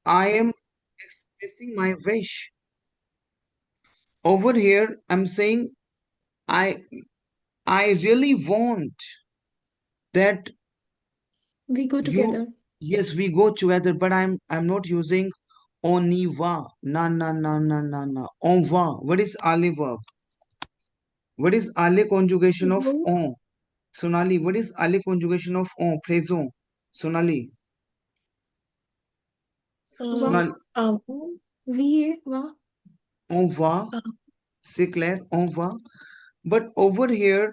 I am expressing my wish. Over here, I'm saying I I really want that We go you, together. yes, we go together, but I'm not using on y va. Na na na na na na. On va. What is ale verb? What is ale conjugation of Go. on? Sonali, what is ale conjugation of on? Présent. Sonali. Va. Sonali. Va. Va. On va. C'est clair. On va. But over here,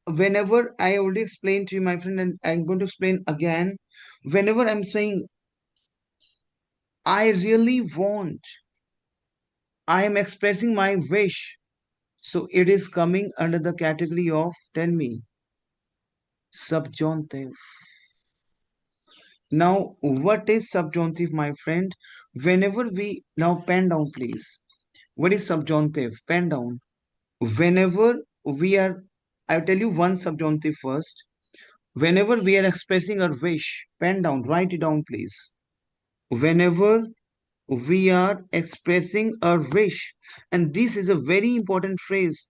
whenever I already explained to you, my friend, and I'm going to explain again. Whenever I'm saying I really want, I am expressing my wish. So it is coming under the category of, tell me, subjunctive. Now, what is subjunctive, my friend? Whenever we, now pen down, please. What is subjunctive? Pen down. Whenever we are, I'll tell you one subjunctive first. Whenever we are expressing our wish, pen down, write it down, please. Whenever we are expressing a wish, and this is a very important phrase.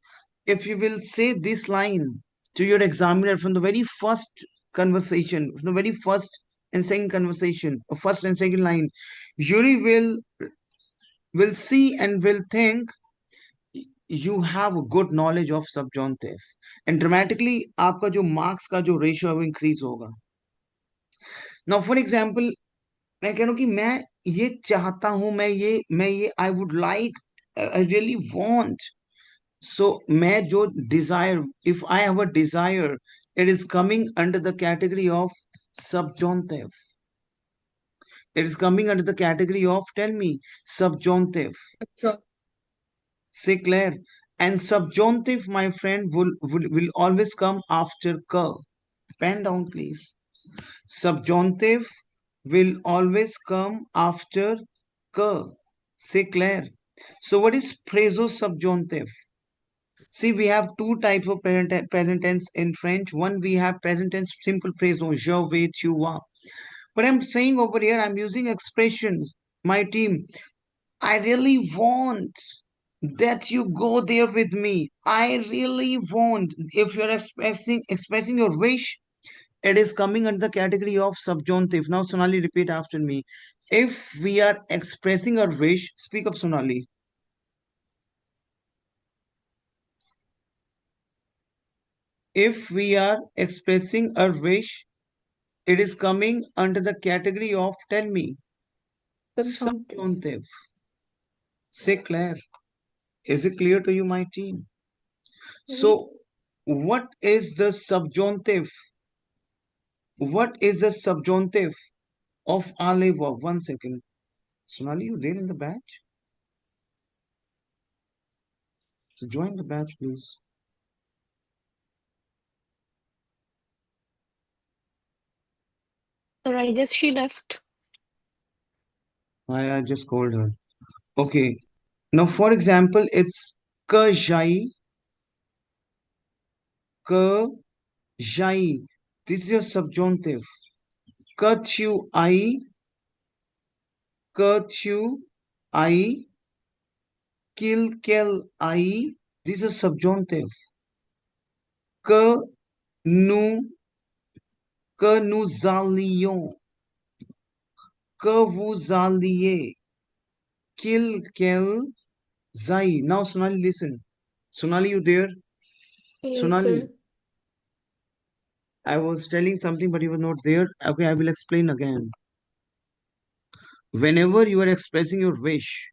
If you will say this line to your examiner from the very first conversation, from the very first and second conversation, or first and second line, jury will see and will think you have a good knowledge of subjunctive, and dramatically आपका जो marks का जो ratio है वो increase होगा. Now for example, मैं कह रहा हूँ कि मैं ये चाहता हूँ, मैं ये I would like, I really want. So मैं जो desire, if I have a desire, it is coming under the category of subjunctive. It is coming under the category of, tell me, subjunctive. अच्छा. Say clear. And subjunctive, my friend, will always come after ka. Pen down, please. Subjunctive will always come after ka. Say clear. So what is presosubjunctive? See, we have two types of present tense in French. One, we have present tense simple présent, je vais, tu vas. But I'm saying over here, I'm using expressions. My team, I really want that you go there with me. I really want. If you're expressing your wish, it is coming under the category of subjunctive. Now, Sonali, repeat after me. If we are expressing our wish, speak up, Sonali. If we are expressing our wish, it is coming under the category of, tell me, Subjunctive. subjunctive. Say clear. Is it clear to you, my team? Oui. So, what is the subjunctive? What is the subjunctive of alle verb? 1 second. Sonali, you there in the batch? So join the batch, please. Or I guess she left. I just called her. Okay. Now, for example, it's ka jai, ka jai. This is your subjunctive. Ka chu I, kill I. This is subjunctive. Que nous, que nous allions, que vous alliez, quel zai. Now, Sonali, listen. Sonali, you there? Yes, Sonali, sir. I was telling something, but you were not there. Okay, I will explain again. Whenever you are expressing your wish,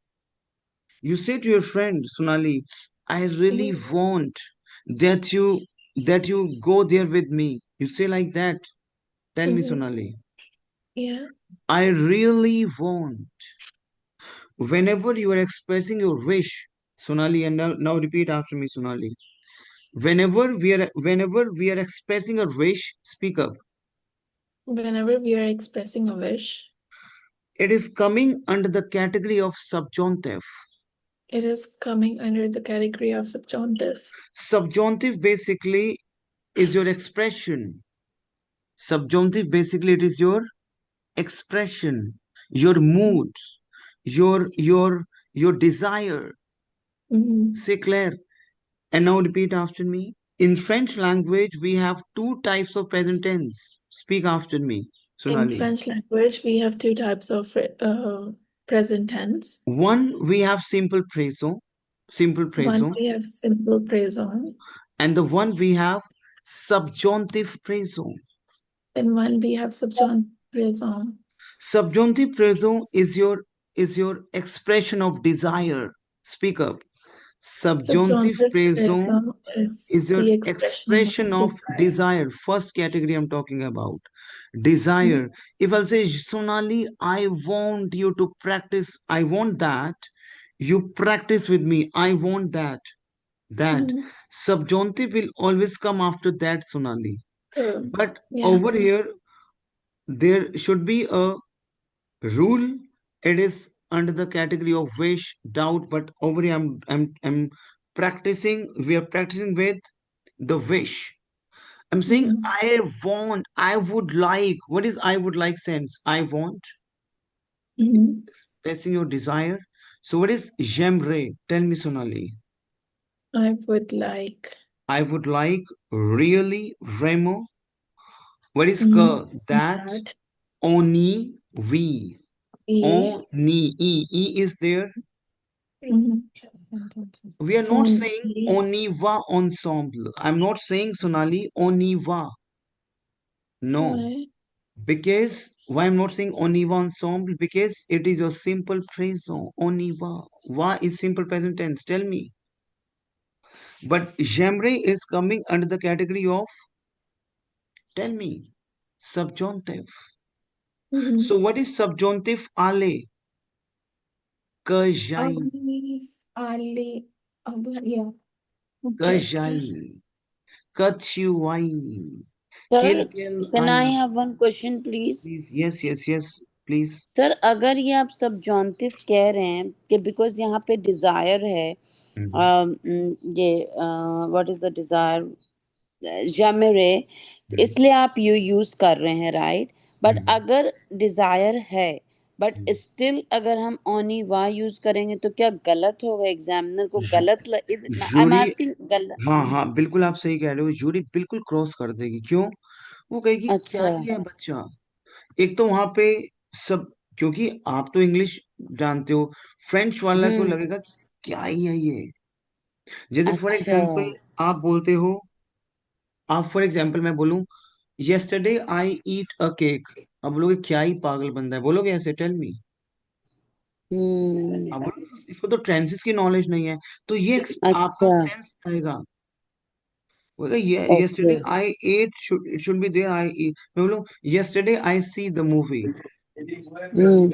you say to your friend, Sonali, I really Mhm. want that you go there with me. You say like that. Tell me, Mhm. Sonali. Yeah. I really want. Whenever you are expressing your wish, Sonali, and now repeat after me, Sonali. Whenever we are expressing a wish, speak up. Whenever we are expressing a wish, It is coming under the category of subjunctive. it is coming under the category of subjunctive. Subjunctive basically is your expression. Subjunctive basically it is your expression. your mood, your desire. Mm-hmm. Say Claire. And now repeat after me. In French language, we have two types of present tense. Speak after me, In Sonali. French language, we have two types of present tense. One, we have simple One present, we have simple présent, and the one we have subjunctive present. and one we have subjonctive présent. Subjunctive present is your expression of desire. Speak up. Subjunctive Subjonctive present présent is is your the expression of expression of desire. desire. First category I'm talking about. Mhm. Desire. If I'll say, Sonali, I want you to practice, I want that. You practice with me. I want that. That. Mhm. Subjunctive will always come after that, Sonali. But Yeah. over here, there should be a rule. It is under the category of wish, doubt, but over here I'm practicing, we are practicing with the wish. I'm saying Mhm. I want, I would like. What is I would like sense? I want, Mhm. expressing your desire. So what is j'aimerais? Tell me, Sonali. I would like I would like really, Remo. What is mhm, that? that Oni, we. we Oni, e is there. mhm, We are not saying only Oniva ensemble. I'm not saying, Sonali, Oniva. No. why Because why I'm not saying Oniva ensemble? Because it is a simple present. Oniva. Va is simple present tense. Tell me. But j'aimerais is coming under the category of, tell me, subjunctive. So mhm. what is subjunctive? Ale. Que j'aille. Ali Ali yeah Que okay okay j'aille. Que tu ailles. Sir Qu'il can I aille. Have one question please? Please. Yes, yes, yes. Please. Sir अगर ये आप सबजॉन्टिव कह रहे हैं कि because यहाँ पे Dzire है, Mhm. ये व्हाट इज द डिजायर, जमेरे, Mhm. इसलिए आप यू यूज कर रहे हैं, राइट? But Mhm. अगर डिजायर है बट Mhm. स्टिल अगर हम ओनी वाह यूज करेंगे तो क्या गलत होगा? एग्जामिनर को गलत is I am jury, asking गलत। हाँ हाँ बिल्कुल आप सही कह रहे हो, जूरी बिल्कुल क्रॉस कर देगी। क्यों? वो कहेगी क्या अच्छा। ही है बच्चा। एक तो वहां पे सब, क्योंकि आप तो इंग्लिश जानते हो, फ्रेंच वाला को हम्म। लगेगा कि क्या ही है ये। जैसे फॉर अच्छा। एग्जाम्पल आप बोलते हो, आप फॉर एग्जाम्पल मैं बोलूं, yesterday I eat a cake. अब बोलोगे क्या ही पागल बंदा है, बोलोगे ऐसे? Tell me. हम्म। अब बोलोगे, इसको तो टेंसेस की नॉलेज नहीं है। तो ये आपका अच्छा। सेंस आएगा। बोलेगा okay. yesterday I ate, it should be there I eat। मैं बोलूं yesterday I see the movie। Hmm.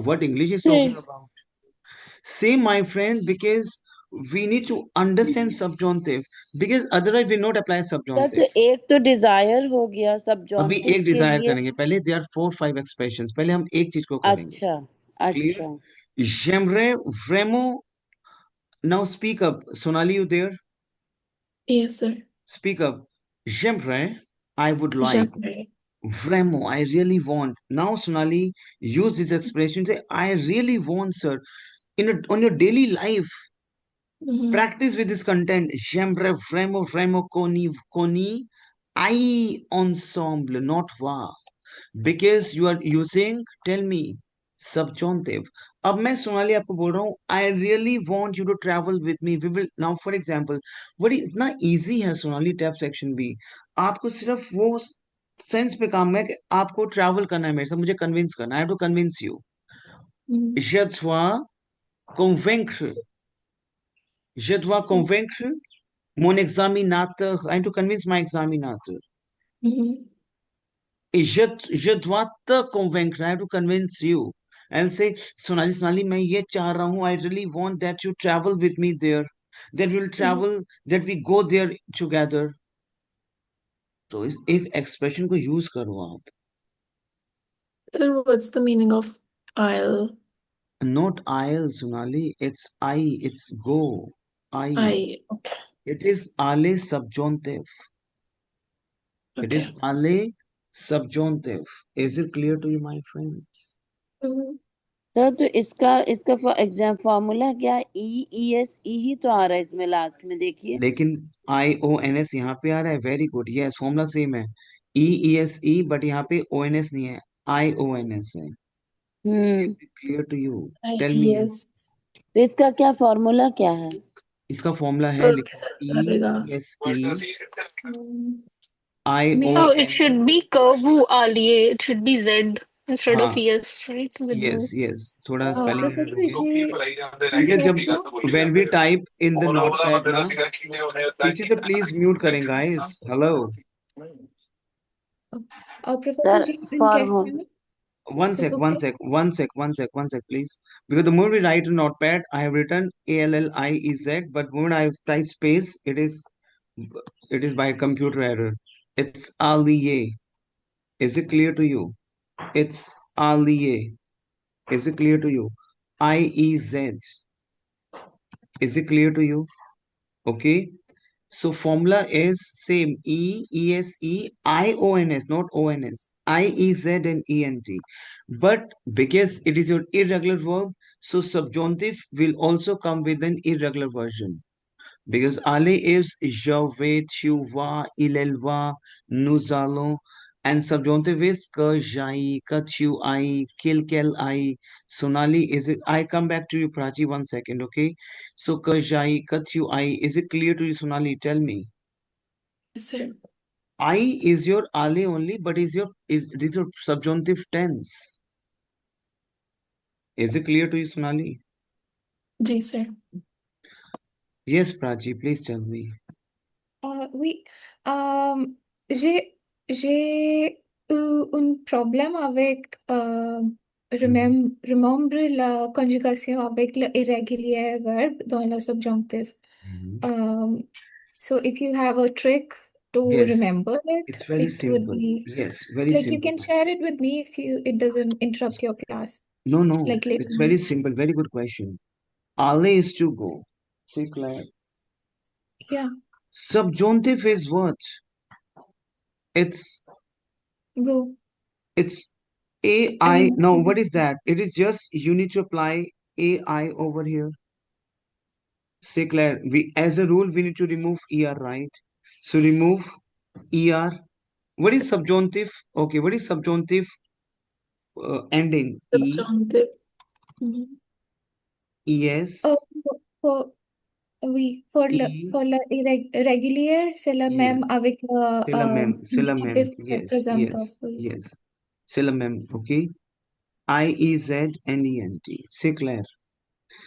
What English is talking about? Same, my friend, because we need to understand subjunctive, because otherwise we not apply sir तो subjunctive। एक तो Dzire हो गया अभी सबजॉन्टिव एक के डिजायर लिए। करेंगे, पहले दे आर 4 5 एक्सप्रेशंस, पहले हम एक चीज को करेंगे। अच्छा। क्लियर? अच्छा। J'aimerais vraiment. Now speak up, Sonali, you there? yes sir Speak up. J'aimerais, I would like. jamais Vraiment, I really want. Now, Sonali, use this expression. Say, I really want, sir. On your daily life, mhm, practice with this content. J'aimerais vraiment, vraiment koni, I ensemble, not va. Because you are using, tell me, subjunctive। अब मैं सोनाली आपको बोल रहा हूँ, I really want you to travel with me, we will now for example. बड़ी इतना easy है Sonali tap section भी। आपको सिर्फ वो सेंस पे काम है कि आपको ट्रैवल करना है मेरे साथ, मुझे कन्विंस करना है, I have to convince you. mhm, je dois convaincre, je dois convaincre mon examinateur, I have to convince my examinateur। mhm. je dois te convaincre, I have to convince you। And say, Sonali, Sonali, मैं ये चाह रहा हूँ, I really want that you travel with me there, that we'll Mhm. travel, that we go there together। तो इस एक expression को use करो आप। So what's the meaning of I'll Not I'll, Sonali, it's I, it's go, I। I okay It is ale subjunctive, it okay is ale subjunctive। Is it clear to you, my friends? Hmm, sir तो इसका इसका exam formula क्या, ई ही तो आ रहा है इसमें last में, देखिए। लेकिन IONS यहाँ पे आ रहा है। Very good, yes formula same है। EESE, बट यहाँ पे ONS नहीं है, IONS है। Hmm. Clear to you? Tell me. yes तो इसका क्या फॉर्मूला क्या है? इसका फॉर्मूला है, प्रोग के लिखो साथ ई करेगा S E hmm, I O So it N should be curve आलिए. It should be Z instead of हाँ, ES, right? With yes no. Yes, थोड़ा स्पेलिंग एरर हो प्रोफेसर गया। ये ठीक है, जब interesting. When we type in the notepad ना, पीछे से प्लीज म्यूट करें guys. Hello, professor sir ji formula interesting one से sec, one पूछे. sec, one sec, one sec, one sec, please. Because the moment we write in notepad, I have written ALLIEZ, but when I type space, it is by computer error. It's Aliye. Is it clear to you? It's Aliye. Is it clear to you? IEZ. Is it clear to you? Okay. So formula is same, EESEIONS, not ONS. IEZ and ENT. But because it is your irregular verb, so subjunctive will also come with an irregular version. Because Ale is Jove, Chuva, Ilelva, Nuzalo, and subjunctive is Kajai, Kachuai, Kilkelai, Sonali. Is it? I come back to you, Prachi, 1 second, okay? So Kajai, Kachuai, is it clear to you, Sonali? Tell me. Sir I is your Ale only, but it is your subjunctive tense. Is it clear to you, Sonali? जी sir. Yes, Prachi, please tell me. Oui, j'ai eu une problème avec Mhm. remember la conjugation avec le irrégulier verbe dans le subjonctif. Mhm. So if you have a trick to Yes, remember it, it's very it would simple. be Yes, very like you simple. can share it with me if you it doesn't interrupt your class. No, no, Like later it's very on. simple. Very good question. Ale is to go. See, Claire. Yeah, Subjunctive is what? It's go. it's I AI. mean, No, what is that? It is just you need to apply AI over here. Say, Claire, we as a rule we need to remove ER, right? So remove ER. What is subjunctive? Okay, what is subjunctive ending? subjunctive. Mhm. ES, Oh, for E, pour le régulier, c'est le même yes. avec le C'est la même, c'est la même. subjonctif Yes, present of, yes, oui. yes. C'est la même, okay? IEZNENT. C'est clair.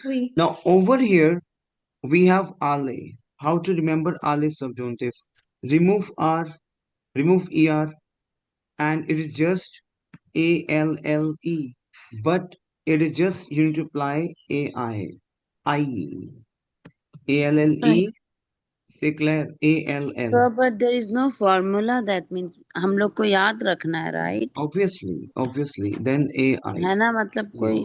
Oui, Now, over here, we have Ale. How to remember Ale subjunctive? Remove R, remove ER, and it is just ALLE. But it is just, you need to apply AI. IE. I, ALLE. C'est clair. ALL. So but there is no formula, that means हम लोग को याद रखना है, right? Obviously. Then AI. है ना, मतलब No, कोई.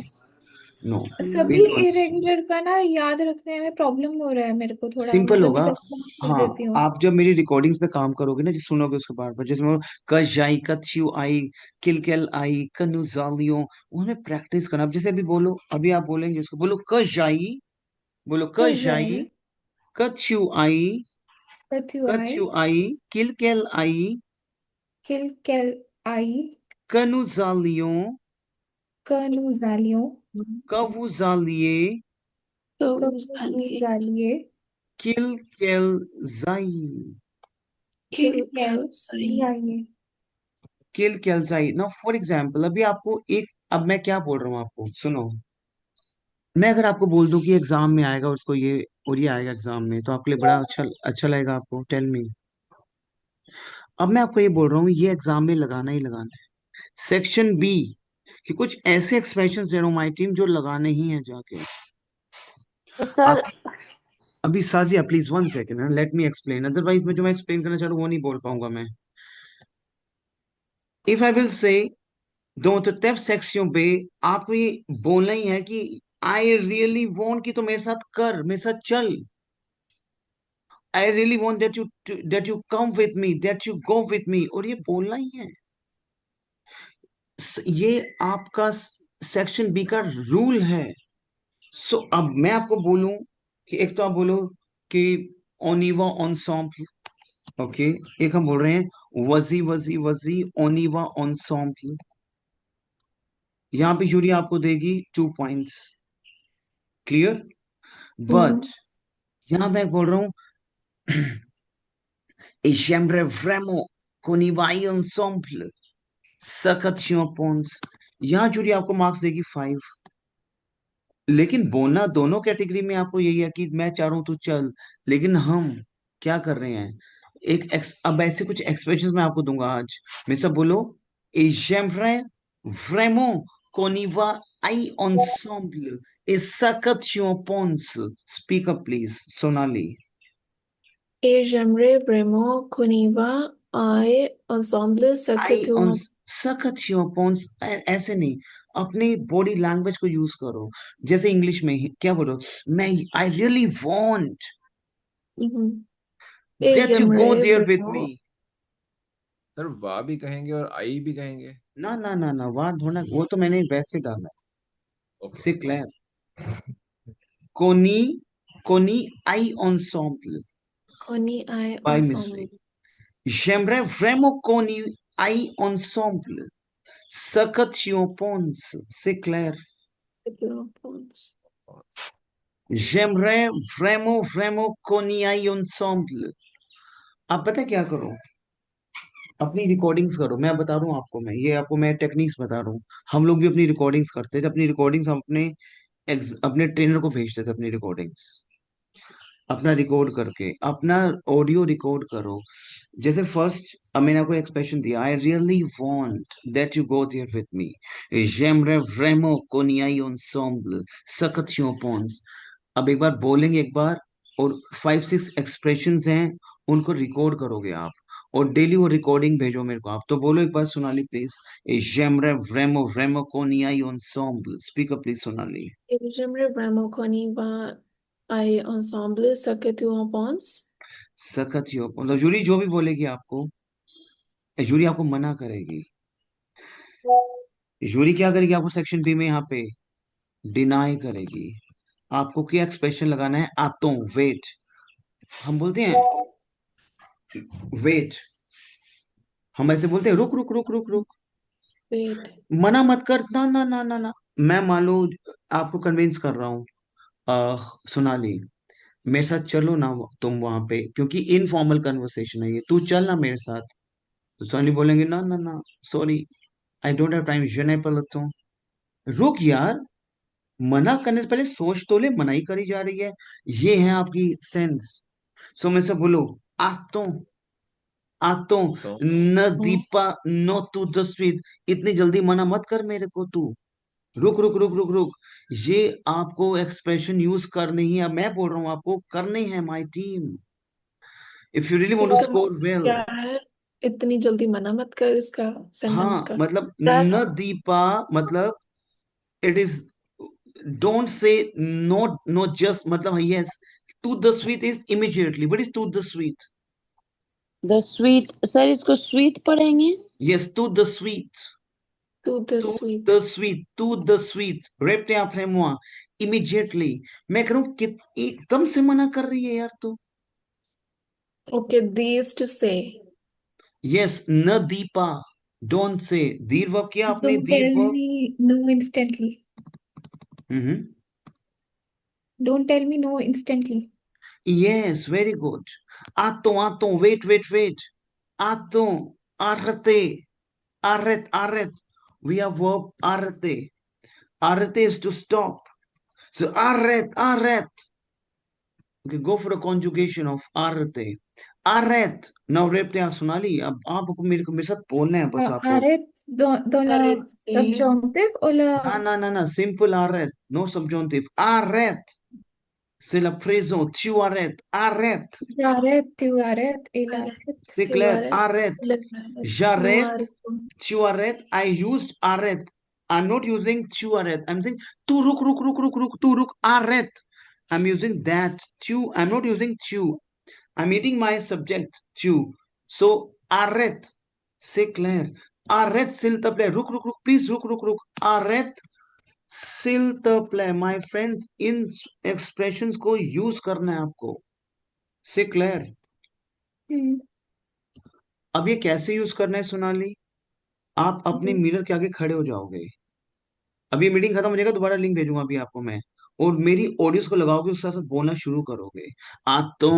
no. We सभी need to understand. इरेगुलर का ना याद रखने में प्रॉब्लम हो रहा है मेरे को थोड़ा सिंपल मतलब होगा। इधर से कर हाँ, देती हूँ. आप जब मेरी रिकॉर्डिंग्स पे काम करोगे ना, जो सुनोगे उसको बार बार, जैसे मैं कजाई, कच्यू आई, किलकेल आई, कनुजालियों, उसमें प्रैक्टिस करना। अब जैसे अभी बोलो, अभी आप बोलेंगे इसको, बोलो कजाई, बोलो कजाई, कजाई, कच्यू आई, कथुआई, कच्यू आई, किलकेल आई, किल कैल आई, कनुजालियों, कनुजालियों, कवुजालिये, तो कबूजालिये, किलकेल जाई, किल कैल जाइए. किलकेल जाई। ना फॉर एग्जाम्पल, अभी आपको एक, अब मैं क्या बोल रहा हूँ आपको सुनो। मैं अगर आपको बोल दूं कि एग्जाम में आएगा उसको ये, और ये आएगा एग्जाम में, तो आपके लिए बड़ा अच्छा अच्छा लगेगा आपको। Tell me. अब मैं आपको ये बोल रहा हूँ ये एग्जाम में लगाना ही लगाना है। सेक्शन बी, कि कुछ ऐसे एक्सप्रेशन दे रहा हूँ माई टीम जो लगाने ही है जाके। तो सर. आप अभी Sajiya please 1 second, let me explain, otherwise मैं जो मैं एक्सप्लेन करना चाह रहा हूँ वो नहीं बोल पाऊंगा मैं। इफ आई विल से दो तो टेफ सेक्शन बे, आपको ये बोलना ही है कि आई रियली वॉन्ट, कि तो मेरे साथ कर, मेरे साथ चल। आई really want that you come with me, that you go with me, और ये बोलना ही है। ये आपका सेक्शन बी का रूल है। सो अब मैं आपको बोलूं कि एक तो आप बोलो कि ओनिवा ensemble, ओके। एक हम बोल रहे हैं वजी वजी वजी ओनिवा ensemble। यहाँ पे जूरी आपको देगी 2 पॉइंट्स। क्लियर? बट यहाँ मैं बोल रहा हूँ et j'aimerais vraiment qu'on y vaille ensemble, सकतियों पॉन्स। यहाँ जूरी आपको मार्क्स देगी 5। लेकिन बोलना दोनों कैटेगरी में आपको यही है कि मैं चाह रहा हूं तू चल, लेकिन हम क्या कर रहे हैं, अब ऐसे कुछ एक्सप्रेशन मैं आपको दूंगा आज। मैं सब बोलो et j'aimerais vraiment qu'on y vaille ensemble et ça que tu en penses. Speak up please, Sonali. Et j'aimerais vraiment qu'on y va aille ensemble ce que I tu on en... सकत your Pond's. ऐसे नहीं, अपनी body language को use करो। जैसे English में क्या बोलो, मैं I really want Mhm. Et that you go j'aimerais there with me. vraiment... sir वाह भी कहेंगे और आई भी कहेंगे। ना ना ना ना, वाद होना वो तो मैंने वैसे डाला ओके से क्लियर। कोनी कोनी आई ensemble qu'on y aille बाय ensemble mistake. J'aimerais vraiment qu'on y aille ensemble. सकत योर पॉन्स से clear. ce que tu en penses. J'aimerais vraiment qu'on y aille ensemble. आप पता क्या करो, अपनी रिकॉर्डिंग्स करो। मैं बता रहा हूँ आपको, मैं टेक्निक्स बता रहा हूँ। हम लोग भी अपनी रिकॉर्डिंग्स करते थे। अपनी रिकॉर्डिंग्स हम अपने ट्रेनर को भेजते थे। अपनी रिकॉर्डिंग्स अपना रिकॉर्ड करके अपना ऑडियो रिकॉर्ड करो। जैसे फर्स्ट मैंने आपको एक्सप्रेशन दिया, I really want that you go there with me, j'aimerais vraiment qu'on y aille ensemble, सकतियों पॉन्स। अब एक बार बोलेंगे एक बार, और 5-6 एक्सप्रेशंस हैं, उनको रिकॉर्ड करोगे आप, और डेली वो रिकॉर्डिंग भेजो मेरे को। आप तो बोलो एक बार Sonali please, j'aimerais vraiment qu'on y aille ensemble। Speak up please Sonali. Et j'aimerais vraiment qu'on y va aille ensemble ce que tu en penses. सकतियों मतलब जूरी जो भी बोलेगी आपको, जूरी आपको मना करेगी। जूरी क्या करेगी आपको सेक्शन बी में यहाँ पे डिनाई करेगी। आपको क्या एक्सप्रेशन लगाना है, आतो वेट। हम बोलते हैं वेट, हम ऐसे बोलते हैं रुक रुक रुक रुक रुक। Wait. मना मत कर, ना ना ना ना ना। मैं मान लो आपको कन्विंस कर रहा हूँ, सोनाली मेरे साथ चलो ना तुम वहां पे, क्योंकि इनफॉर्मल कन्वर्सेशन है ये, तू चल ना मेरे साथ। तो सोनाली बोलेंगे ना ना ना, sorry I don't have time, je n'ai pas le temps। रुक यार, मना करने से पहले सोच तो ले, मनाही करी जा रही है। ये है आपकी सेंस। सो मैं से बोलो, आतो आतो तो न Hmm. Deepa no to the sweet. इतनी जल्दी मना मत कर मेरे को तू, रुक रुक रुक रुक रुक। ये आपको एक्सप्रेशन यूज करने ही है, मैं बोल रहा हूँ आपको करने हैं my team, if you really want to इसका स्कोर मतलब वेल। क्या है? इतनी जल्दी मना मत कर, इसका सेंटेंस हाँ का मतलब क्या न था? दीपा मतलब it is, don't say no, no just मतलब yes, to the sweet is immediately, but is to the sweet. The sweet, sir इसको स्वीट पढ़ेंगे। Yes to the sweet, To the to the sweet. Sweet, to the sweet, repeat आप है मुआ immediately. मैं कह रहा हूँ कि एकदम से मना कर रही है यार तू। Okay, these to say. Yes न दीपा, डोंट से। दीर वर्ब किया आपने, Don't दीर tell verb. me no instantly. Don't tell me no instantly. Yes very good. आतो आतो वेट वेट वेट, आतो आरते, arret arret, we have verb arrete. Arrete is to stop. So arret arret. Okay, go for the conjugation of arrete. Arret. Now repte आप सुना ली, अब आपको मेरे साथ बोलना है बस आपको। Arret dona Arrêtez. subjunctive ولا ना ना ना ना, simple arret, no subjunctive. Arret. C'est la présent. Tu arrêtes. Arrête. Arrête, tu arrêtes, il C'est arrête, tu clair. arrêtes, Arrête. il arrête, nous J'arrête. arrêtons. Tu arrêtes. I used arrête. I'm not using tu arrête. I'm saying tu ruk ruk ruk ruk ruk tu ruk arrête. I'm using that. Tu. I'm not using tu. I'm eating my subject tu. So arrête. C'est clair. Arrête s'il te plaît. Ruk ruk ruk. Please ruk ruk ruk. Arrête. सिल the play my friend, in expressions को use करना है आपको। से clear? हम्म। अब ये कैसे use करना है सोनाली? आप अपने मिरर के आगे खड़े हो जाओगे। अभी मीटिंग खत्म हो जाएगा, दोबारा लिंक भेजूंगा अभी आपको मैं। और मेरी ऑडियोज को लगाओगे, उसके साथ बोलना शुरू करोगे। आ तो